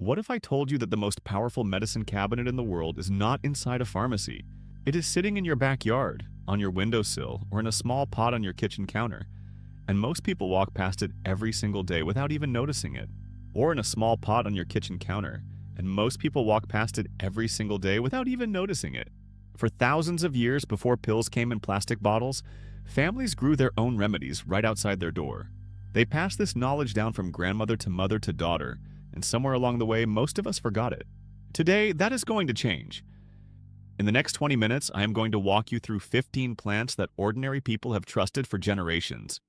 What if I told you that the most powerful medicine cabinet in the world is not inside a pharmacy? It is sitting in your backyard, on your windowsill, or in a small pot on your kitchen counter. And most people walk past it every single day without even noticing it. Or in a small pot on your kitchen counter, and most people walk past it every single day without even noticing it. For thousands of years before pills came in plastic bottles, families grew their own remedies right outside their door. They passed this knowledge down from grandmother to mother to daughter, and somewhere along the way, most of us forgot it. Today, that is going to change. In the next 20 minutes, I am going to walk you through 15 plants that ordinary people have trusted for generations.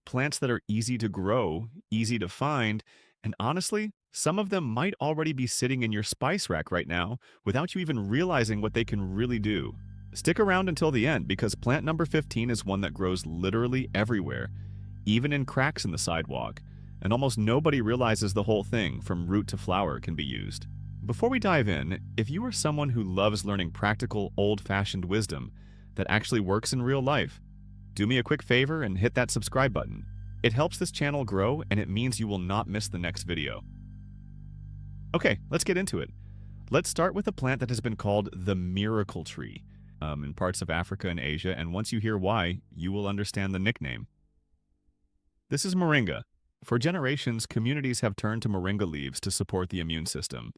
Plants that are easy to grow, easy to find, and honestly, some of them might already be sitting in your spice rack right now without you even realizing what they can really do. Stick around until the end because plant number 15 is one that grows literally everywhere, even in cracks in the sidewalk, and almost nobody realizes the whole thing from root to flower can be used. Before we dive in, if you are someone who loves learning practical, old-fashioned wisdom that actually works in real life, do me a quick favor and hit that subscribe button. It helps this channel grow and it means you will not miss the next video. Okay, let's get into it. Let's start with a plant that has been called the miracle tree in parts of Africa and Asia, and once you hear why, you will understand the nickname. This is Moringa. For generations, communities have turned to Moringa leaves to support the immune system,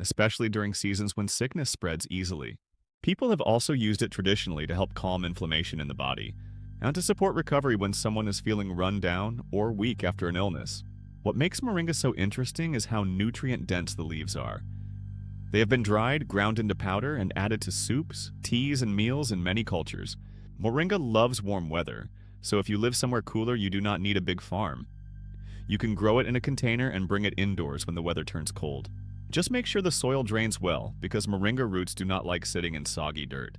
especially during seasons when sickness spreads easily. People have also used it traditionally to help calm inflammation in the body, and to support recovery when someone is feeling run down or weak after an illness. What makes Moringa so interesting is how nutrient-dense the leaves are. They have been dried, ground into powder, and added to soups, teas, and meals in many cultures. Moringa loves warm weather, so if you live somewhere cooler, you do not need a big farm. You can grow it in a container and bring it indoors when the weather turns cold. Just make sure the soil drains well, because Moringa roots do not like sitting in soggy dirt.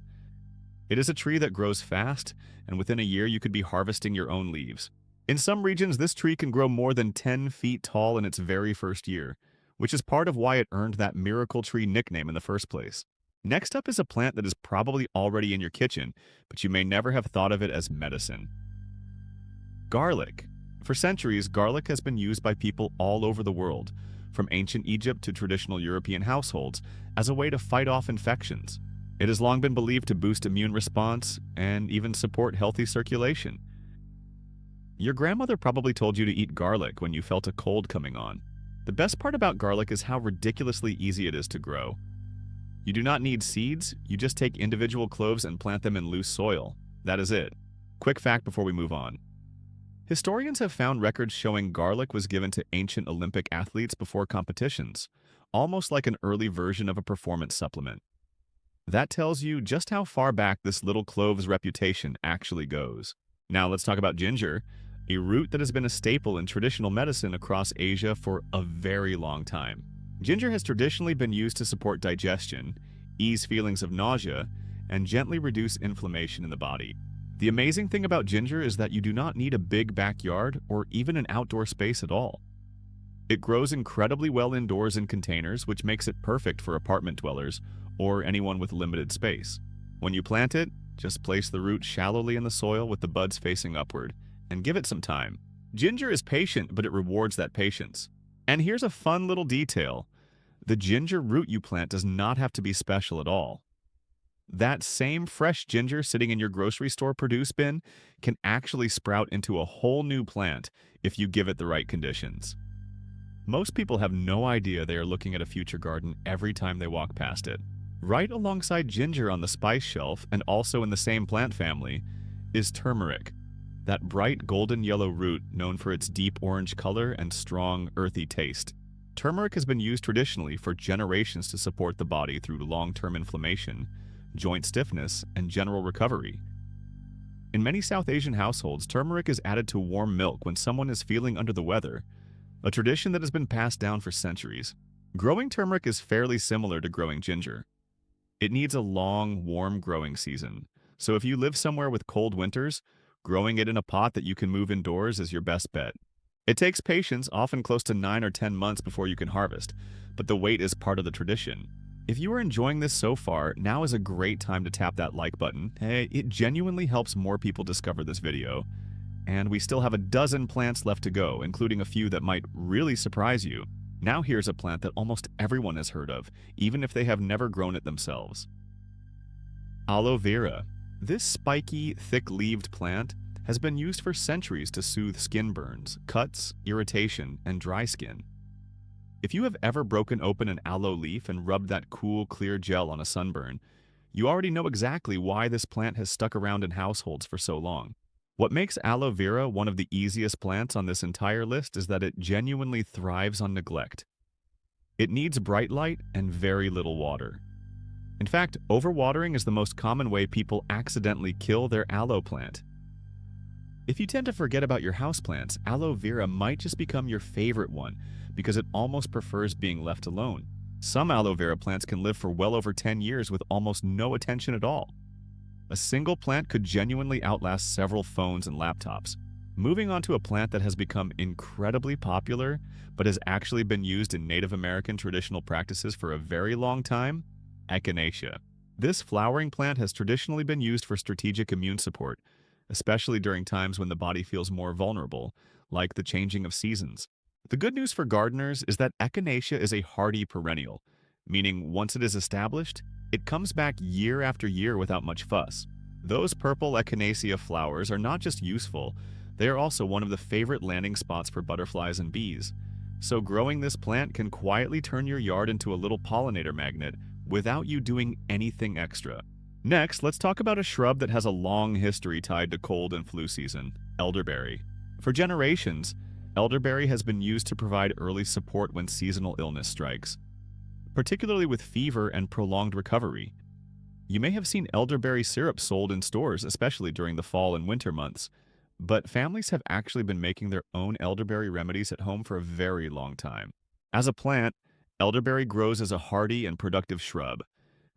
It is a tree that grows fast, and within a year you could be harvesting your own leaves. In some regions, this tree can grow more than 10 feet tall in its very first year, which is part of why it earned that miracle tree nickname in the first place. Next up is a plant that is probably already in your kitchen, but you may never have thought of it as medicine. Garlic. For centuries, garlic has been used by people all over the world, from ancient Egypt to traditional European households, as a way to fight off infections. It has long been believed to boost immune response and even support healthy circulation. Your grandmother probably told you to eat garlic when you felt a cold coming on. The best part about garlic is how ridiculously easy it is to grow. You do not need seeds, you just take individual cloves and plant them in loose soil. That is it. Quick fact before we move on. Historians have found records showing garlic was given to ancient Olympic athletes before competitions, almost like an early version of a performance supplement. That tells you just how far back this little clove's reputation actually goes. Now let's talk about ginger, a root that has been a staple in traditional medicine across Asia for a very long time. Ginger has traditionally been used to support digestion, ease feelings of nausea, and gently reduce inflammation in the body. The amazing thing about ginger is that you do not need a big backyard or even an outdoor space at all. It grows incredibly well indoors in containers, which makes it perfect for apartment dwellers or anyone with limited space. When you plant it, just place the root shallowly in the soil with the buds facing upward, and give it some time. Ginger is patient, but it rewards that patience. And here's a fun little detail. The ginger root you plant does not have to be special at all. That same fresh ginger sitting in your grocery store produce bin can actually sprout into a whole new plant if you give it the right conditions. Most people have no idea they are looking at a future garden every time they walk past it. Right alongside ginger on the spice shelf, and also in the same plant family, is turmeric, that bright golden yellow root known for its deep orange color and strong, earthy taste. Turmeric has been used traditionally for generations to support the body through long-term inflammation, joint stiffness, and general recovery. In many South Asian households, turmeric is added to warm milk when someone is feeling under the weather, a tradition that has been passed down for centuries. Growing turmeric is fairly similar to growing ginger. It needs a long, warm growing season, so if you live somewhere with cold winters, growing it in a pot that you can move indoors is your best bet. It takes patience, often close to 9 or 10 months before you can harvest, but the wait is part of the tradition. If you are enjoying this so far, now is a great time to tap that like button. It genuinely helps more people discover this video. And we still have a dozen plants left to go, including a few that might really surprise you. Now here's a plant that almost everyone has heard of, even if they have never grown it themselves. Aloe vera. This spiky, thick-leaved plant has been used for centuries to soothe skin burns, cuts, irritation, and dry skin. If you have ever broken open an aloe leaf and rubbed that cool, clear gel on a sunburn, you already know exactly why this plant has stuck around in households for so long. What makes aloe vera one of the easiest plants on this entire list is that it genuinely thrives on neglect. It needs bright light and very little water. In fact, overwatering is the most common way people accidentally kill their aloe plant. If you tend to forget about your houseplants, aloe vera might just become your favorite one because it almost prefers being left alone. Some aloe vera plants can live for well over 10 years with almost no attention at all. A single plant could genuinely outlast several phones and laptops. Moving on to a plant that has become incredibly popular, but has actually been used in Native American traditional practices for a very long time, Echinacea. This flowering plant has traditionally been used for strategic immune support, especially during times when the body feels more vulnerable, like the changing of seasons. The good news for gardeners is that Echinacea is a hardy perennial, meaning once it is established, it comes back year after year without much fuss. Those purple Echinacea flowers are not just useful, they are also one of the favorite landing spots for butterflies and bees. So growing this plant can quietly turn your yard into a little pollinator magnet without you doing anything extra. Next, let's talk about a shrub that has a long history tied to cold and flu season, elderberry. For generations, elderberry has been used to provide early support when seasonal illness strikes, particularly with fever and prolonged recovery. You may have seen elderberry syrup sold in stores, especially during the fall and winter months, but families have actually been making their own elderberry remedies at home for a very long time. As a plant, elderberry grows as a hardy and productive shrub,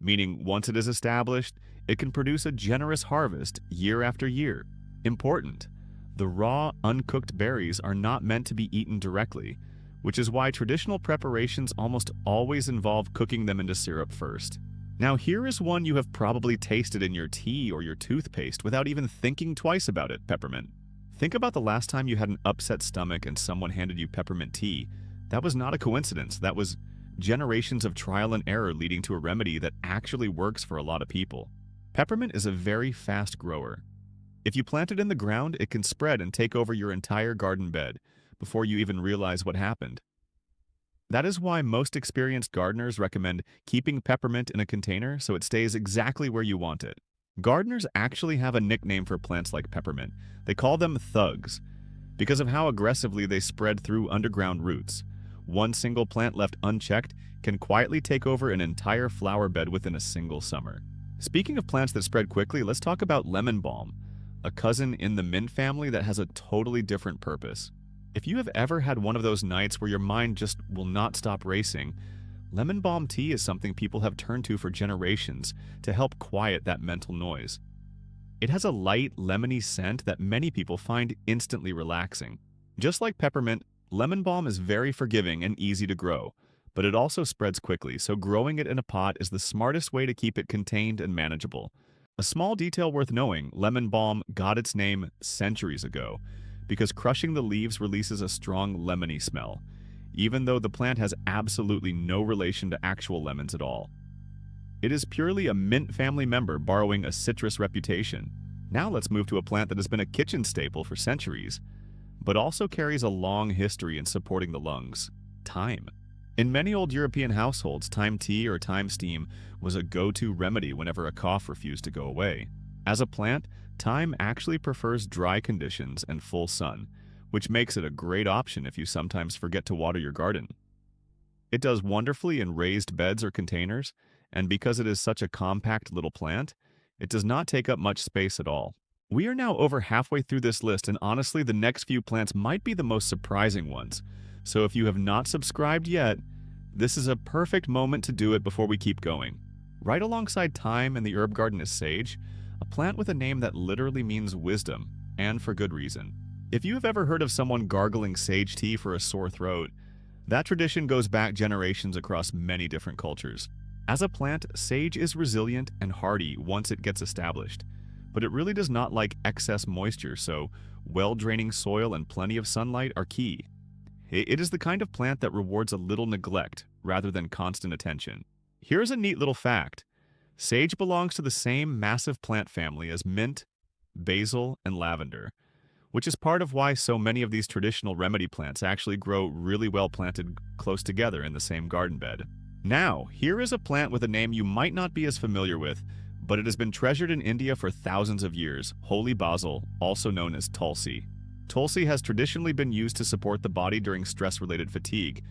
meaning once it is established, it can produce a generous harvest year after year. Important: the raw, uncooked berries are not meant to be eaten directly, which is why traditional preparations almost always involve cooking them into syrup first. Now here is one you have probably tasted in your tea or your toothpaste without even thinking twice about it, peppermint. Think about the last time you had an upset stomach and someone handed you peppermint tea. That was not a coincidence. That was generations of trial and error leading to a remedy that actually works for a lot of people. Peppermint is a very fast grower. If you plant it in the ground, it can spread and take over your entire garden bed before you even realize what happened. That is why most experienced gardeners recommend keeping peppermint in a container so it stays exactly where you want it. Gardeners actually have a nickname for plants like peppermint. They call them thugs because of how aggressively they spread through underground roots. One single plant left unchecked can quietly take over an entire flower bed within a single summer. Speaking of plants that spread quickly, let's talk about lemon balm, a cousin in the mint family that has a totally different purpose. If you have ever had one of those nights where your mind just will not stop racing, lemon balm tea is something people have turned to for generations to help quiet that mental noise. It has a light, lemony scent that many people find instantly relaxing. Just like peppermint, lemon balm is very forgiving and easy to grow, but it also spreads quickly, so growing it in a pot is the smartest way to keep it contained and manageable. A small detail worth knowing: lemon balm got its name centuries ago because crushing the leaves releases a strong lemony smell, even though the plant has absolutely no relation to actual lemons at all. It is purely a mint family member borrowing a citrus reputation. Now let's move to a plant that has been a kitchen staple for centuries, but also carries a long history in supporting the lungs: thyme. In many old European households, thyme tea or thyme steam was a go-to remedy whenever a cough refused to go away. As a plant, thyme actually prefers dry conditions and full sun, which makes it a great option if you sometimes forget to water your garden. It does wonderfully in raised beds or containers, and because it is such a compact little plant, it does not take up much space at all. We are now over halfway through this list, and honestly, the next few plants might be the most surprising ones. So if you have not subscribed yet, this is a perfect moment to do it before we keep going. Right alongside thyme in the herb garden is sage, a plant with a name that literally means wisdom, and for good reason. If you have ever heard of someone gargling sage tea for a sore throat, that tradition goes back generations across many different cultures. As a plant, sage is resilient and hardy once it gets established, but it really does not like excess moisture, so well-draining soil and plenty of sunlight are key. It is the kind of plant that rewards a little neglect rather than constant attention. Here's a neat little fact. Sage belongs to the same massive plant family as mint, basil, and lavender, which is part of why so many of these traditional remedy plants actually grow really well planted close together in the same garden bed. Now, here is a plant with a name you might not be as familiar with, but it has been treasured in India for thousands of years, holy basil, also known as Tulsi. Tulsi has traditionally been used to support the body during stress-related fatigue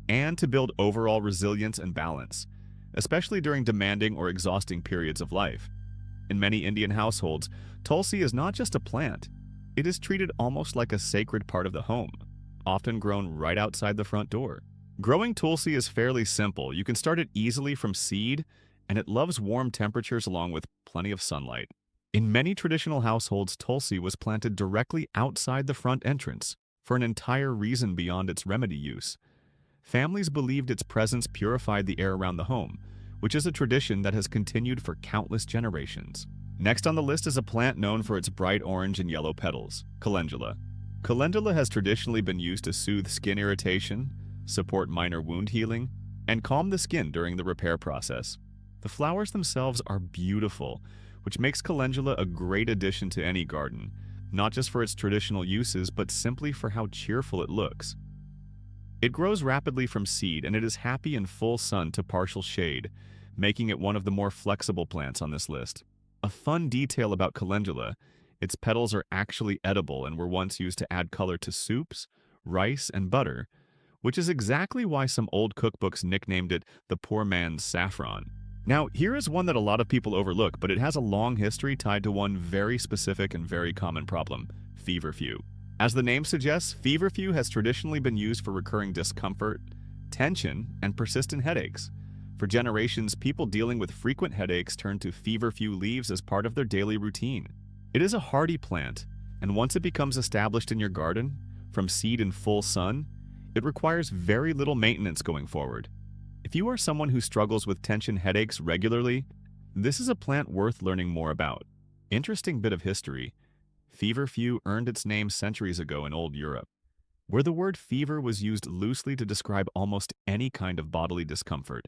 and to build overall resilience and balance, especially during demanding or exhausting periods of life. In many Indian households, Tulsi is not just a plant. It is treated almost like a sacred part of the home, often grown right outside the front door. Growing Tulsi is fairly simple. You can start it easily from seed, and it loves warm temperatures along with plenty of sunlight. In many traditional households, Tulsi was planted directly outside the front entrance for an entire reason beyond its remedy use. Families believed its presence purified the air around the home, which is a tradition that has continued for countless generations. Next on the list is a plant known for its bright orange and yellow petals, Calendula. Calendula has traditionally been used to soothe skin irritation, support minor wound healing, and calm the skin during the repair process. The flowers themselves are beautiful, which makes calendula a great addition to any garden, not just for its traditional uses, but simply for how cheerful it looks. It grows rapidly from seed, and it is happy in full sun to partial shade, making it one of the more flexible plants on this list. A fun detail about calendula, its petals are actually edible and were once used to add color to soups, rice, and butter, which is exactly why some old cookbooks nicknamed it the poor man's saffron. Now, here is one that a lot of people overlook, but it has a long history tied to one very specific and very common problem: feverfew. As the name suggests, feverfew has traditionally been used for recurring discomfort, tension, and persistent headaches. For generations, people dealing with frequent headaches turned to feverfew leaves as part of their daily routine. It is a hardy plant, and once it becomes established in your garden, from seed in full sun, it requires very little maintenance going forward. If you are someone who struggles with tension headaches regularly, this is a plant worth learning more about. Interesting bit of history. Feverfew earned its name centuries ago in Old Europe, where the word fever was used loosely to describe almost any kind of bodily discomfort,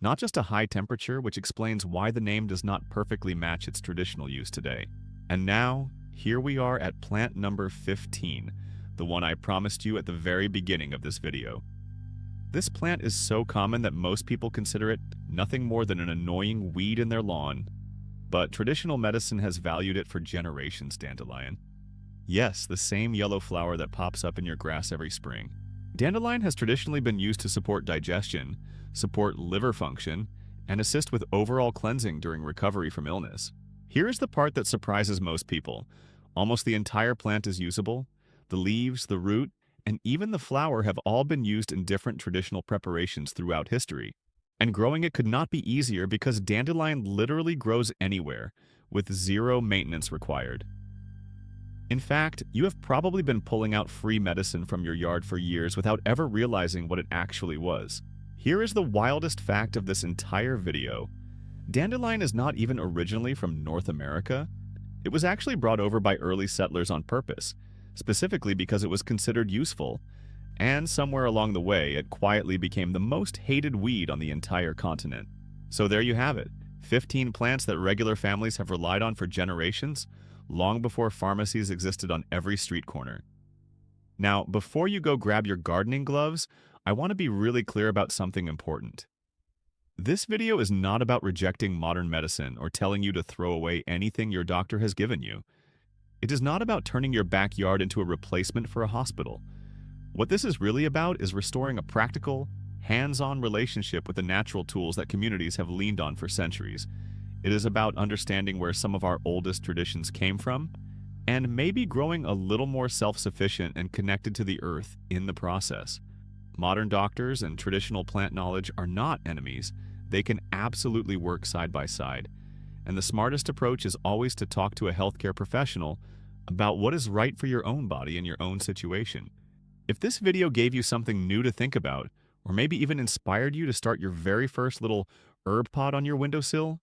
not just a high temperature, which explains why the name does not perfectly match its traditional use today. And now, here we are at plant number 15, the one I promised you at the very beginning of this video. This plant is so common that most people consider it nothing more than an annoying weed in their lawn, but traditional medicine has valued it for generations. Dandelion. Yes, the same yellow flower that pops up in your grass every spring. Dandelion has traditionally been used to support digestion, support liver function, and assist with overall cleansing during recovery from illness. Here is the part that surprises most people. Almost the entire plant is usable. The leaves, the root, and even the flower have all been used in different traditional preparations throughout history. And growing it could not be easier because dandelion literally grows anywhere, with zero maintenance required. In fact, you have probably been pulling out free medicine from your yard for years without ever realizing what it actually was. Here is the wildest fact of this entire video. Dandelion is not even originally from North America. It was actually brought over by early settlers on purpose, specifically because it was considered useful, and somewhere along the way it quietly became the most hated weed on the entire continent. So there you have it, 15 plants that regular families have relied on for generations, long before pharmacies existed on every street corner. Now, before you go grab your gardening gloves, I want to be really clear about something important. This video is not about rejecting modern medicine or telling you to throw away anything your doctor has given you. It is not about turning your backyard into a replacement for a hospital. What this is really about is restoring a practical, hands-on relationship with the natural tools that communities have leaned on for centuries. It is about understanding where some of our oldest traditions came from, and maybe growing a little more self-sufficient and connected to the earth in the process. Modern doctors and traditional plant knowledge are not enemies. They can absolutely work side by side. And the smartest approach is always to talk to a healthcare professional about what is right for your own body and your own situation. If this video gave you something new to think about, or maybe even inspired you to start your very first little herb pot on your windowsill,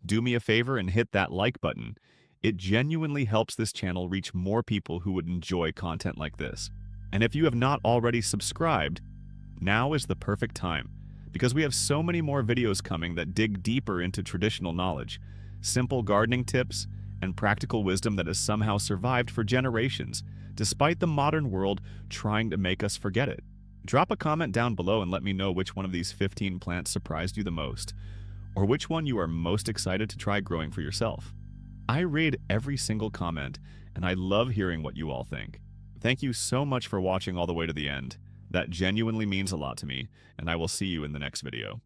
do me a favor and hit that like button. It genuinely helps this channel reach more people who would enjoy content like this. And if you have not already subscribed, now is the perfect time, because we have so many more videos coming that dig deeper into traditional knowledge, simple gardening tips, and practical wisdom that has somehow survived for generations, despite the modern world trying to make us forget it. Drop a comment down below and let me know which one of these 15 plants surprised you the most, or which one you are most excited to try growing for yourself. I read every single comment, and I love hearing what you all think. Thank you so much for watching all the way to the end. That genuinely means a lot to me, and I will see you in the next video.